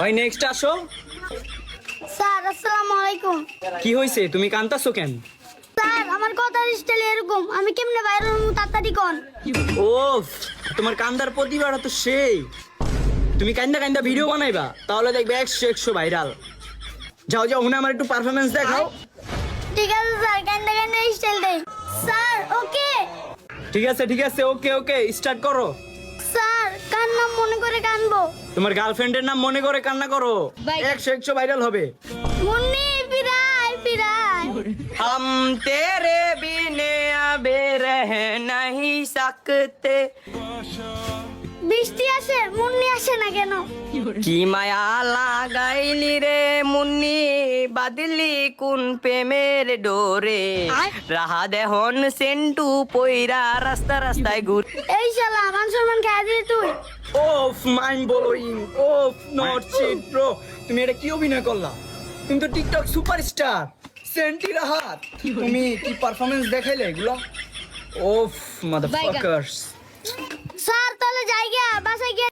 ভাই নেক্সট আসো। স্যার আসসালামু আলাইকুম। কি হয়েছে, তুমি কান্তাছো কেন? স্যার আমার কথার স্টাইল এরকম, আমি কেমনে বাইরে হবো তাড়াতাড়ি কোন। ওফ, তোমার কান্দার প্রতিভাটা তো সেই। তুমি কান্দা কান্দা ভিডিও বানাইবা, তাহলে দেখবে 100 ভাইরাল। যাও যাও, হুনে আমার একটু পারফরমেন্স দেখাও। ঠিক আছে স্যার, কান্দা কান্দা স্টাইল দেই। Sir okay. ঠিক আছে ঠিক আছে, ওকে ওকে, স্টার্ট করো। স্যার কার নাম মনে করে কানবো? তোমার গার্লফ্রেন্ডের নাম মনে করে কান্না করো, 100 ভাইরাল হবে। মুন্নি পিরাই পিরাই। हम तेरे बिने अबे रह नहीं सकते। বৃষ্টি আসে মুন্নি আসে না কেন? কি মায়া লাগাইলি রে মুন্নি, বাদলি কোন প্রেমের ডোরে, রাহা দেহন সেন্টু পইরা রাস্তা রাস্তায় ঘুর। এই শালা মান সম্মান খাই দিলি তুই। ওফ, মাইন্ড ব্লোয়িং। ওফ, নট চিট ব্রো। তুমি এটা কি অভিনয় করলা? তুমি তো টিকটক সুপারস্টার সেন্টি রাহাত। তুমি কি পারফরম্যান্স দেখাইলে এগুলো? ওফ মাদারফাকার্স। স্যার তাহলে যাই গিয়া বাসায় গিয়ে